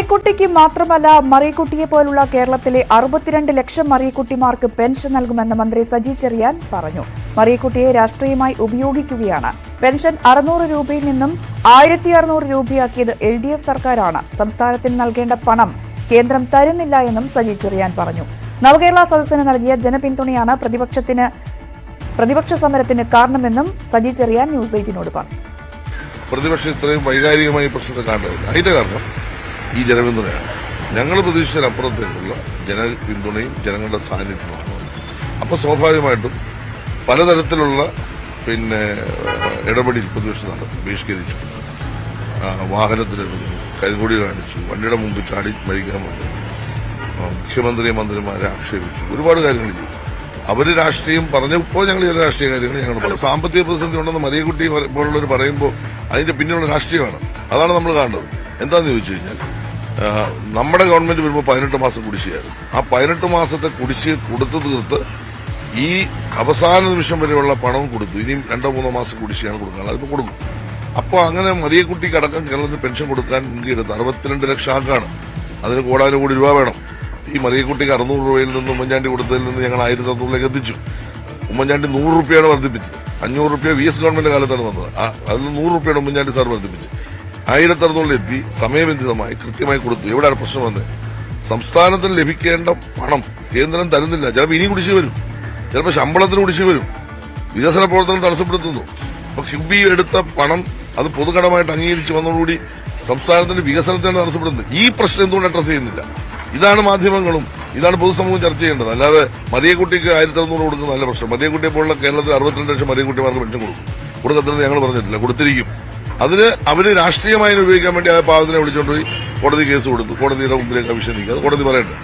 മറിയക്കുട്ടിക്ക് മാത്രമല്ല മറിയക്കുട്ടിയെ പോലുള്ള കേരളത്തിലെ 62 ലക്ഷം മറിയക്കുട്ടിമാർക്ക് പെൻഷൻ നൽകുമെന്ന് മന്ത്രി സജി ചെറിയാൻ പറഞ്ഞു. മറിയക്കുട്ടിയെ രാഷ്ട്രീയമായി ഉപയോഗിക്കുകയാണ്. പെൻഷൻ 600 രൂപയിൽ നിന്നും 1600 രൂപയാക്കിയത് LDF സർക്കാരാണ്. സംസ്ഥാനത്തിന് നൽകേണ്ട പണം കേന്ദ്രം തരുന്നില്ല എന്നും സജി ചെറിയാൻ പറഞ്ഞു. നവകേരള സദസ്സിന് നൽകിയ ജനപിന്തുണയാണ് പ്രതിപക്ഷ സമരത്തിന് കാരണമെന്നും സജി ചെറിയാൻ ന്യൂസ് 8നോട് പറഞ്ഞു. പ്രതിപക്ഷം ഇത്രയും വൈകാരികമായി പ്രശ്നത്തെ കാണുന്നില്ല. അതിന്റെ കാരണം ഈ ജനപിന്തുണയാണ്. ഞങ്ങൾ പ്രതീക്ഷിച്ചതിനപ്പുറത്തേക്കുള്ള ജനപിന്തുണയും ജനങ്ങളുടെ സാന്നിധ്യമാണ്. അപ്പോൾ സ്വാഭാവികമായിട്ടും പലതരത്തിലുള്ള ഇടപെടൽ പ്രതിപക്ഷം നടത്തി. ബഹിഷ്കരിച്ചു, വാഹനത്തിലെടുത്തു, കരിങ്കൊടി കാണിച്ചു, വണ്ടിയുടെ മുമ്പ് ചാടി മരിക്കാൻ വന്നു, മന്ത്രിമാരെ ആക്ഷേപിച്ചു, ഒരുപാട് കാര്യങ്ങൾ ചെയ്തു. അവര് രാഷ്ട്രീയം പറഞ്ഞപ്പോൾ ഞങ്ങൾ ചില രാഷ്ട്രീയ കാര്യങ്ങൾ ഞങ്ങൾ പറഞ്ഞു. സാമ്പത്തിക പ്രതിസന്ധി ഉണ്ടെന്ന് മറിയക്കുട്ടി പോലുള്ളവർ പറയുമ്പോൾ അതിന്റെ പിന്നിലുള്ള രാഷ്ട്രീയമാണ്. അതാണ് നമ്മൾ കാണുന്നത്. എന്താണെന്ന് ചോദിച്ചു കഴിഞ്ഞാൽ, നമ്മുടെ ഗവൺമെന്റ് വരുമ്പോൾ 18 മാസം കുടിശ്ശികയായിരുന്നു. ആ 18 മാസത്തെ കുടിശ്ശിക കൊടുത്തു തീർത്ത് ഈ അവസാന നിമിഷം വരെയുള്ള പണവും കൊടുത്തു. ഇനിയും 2-3 മാസം കുടിശ്ശികയാണ് കൊടുക്കാൻ, അതിപ്പോൾ കൊടുക്കും. അപ്പോൾ അങ്ങനെ മറിയക്കുട്ടിക്ക് അടക്കം കേരളത്തിൽ പെൻഷൻ കൊടുക്കാൻ മുൻകൈയെടുത്ത് 62 ലക്ഷം ആക്കാണ്. അതിന് കോടാനുകൂടി രൂപ വേണം. ഈ മറിയക്കുട്ടിക്ക് 600 രൂപയിൽ നിന്ന് ഉമ്മൻചാണ്ടി കൊടുത്തതിൽ നിന്ന് ഞങ്ങൾ 1600 എത്തിച്ചു. ഉമ്മൻചാണ്ടി 100 രൂപയാണ് വർദ്ധിപ്പിച്ചത്. 500 രൂപ VS ഗവൺമെന്റ് കാലത്താണ് വന്നത്. അതിൽ 100 രൂപയാണ് ഉമ്മൻചാണ്ടി സാർ വർദ്ധിപ്പിച്ചത്. 1600 എത്തി, സമയബന്ധിതമായി കൃത്യമായി കൊടുത്തു. എവിടെയാണ് പ്രശ്നം വന്നത്? സംസ്ഥാനത്തിന് ലഭിക്കേണ്ട പണം കേന്ദ്രം തരുന്നില്ല. ചിലപ്പോൾ ഇനി കുടിശ്ശിക വരും, ചിലപ്പോൾ ശമ്പളത്തിന് കുടിശ്ശിക വരും, വികസന പ്രവർത്തനം തടസ്സപ്പെടുത്തുന്നു. അപ്പൊ കിഫ്ബി എടുത്ത പണം അത് പൊതുകടമായിട്ട് അംഗീകരിച്ച് വന്നതോടുകൂടി സംസ്ഥാനത്തിന്റെ വികസനത്തെയാണ് തടസ്സപ്പെടുന്നത്. ഈ പ്രശ്നം എന്തുകൊണ്ട് അഡ്രസ് ചെയ്യുന്നില്ല? ഇതാണ് മാധ്യമങ്ങളും ഇതാണ് പൊതുസമൂഹം ചർച്ച ചെയ്യേണ്ടത്. അല്ലാതെ മറിയക്കുട്ടിക്ക് 1600 കൊടുക്കുന്ന നല്ല പ്രശ്നം. മറിയക്കുട്ടിയെ പോലുള്ള കേരളത്തിൽ 62 ലക്ഷം മറിയക്കുട്ടിമാർക്ക് പെൻഷൻ കൊടുക്കത്തില്ലെന്ന് ഞങ്ങൾ പറഞ്ഞിട്ടില്ല, കൊടുത്തിരിക്കും. അതിന് അവര് രാഷ്ട്രീയമായി ഉപയോഗിക്കാൻ വേണ്ടി ആ പാവത്തിനെ വിളിച്ചുകൊണ്ടുപോയി കോടതി കേസ് കൊടുത്തു. കോടതിയുടെ മുമ്പിലേക്ക് അഭിഷേധിക്കുക, അത് കോടതി പറയട്ടെ.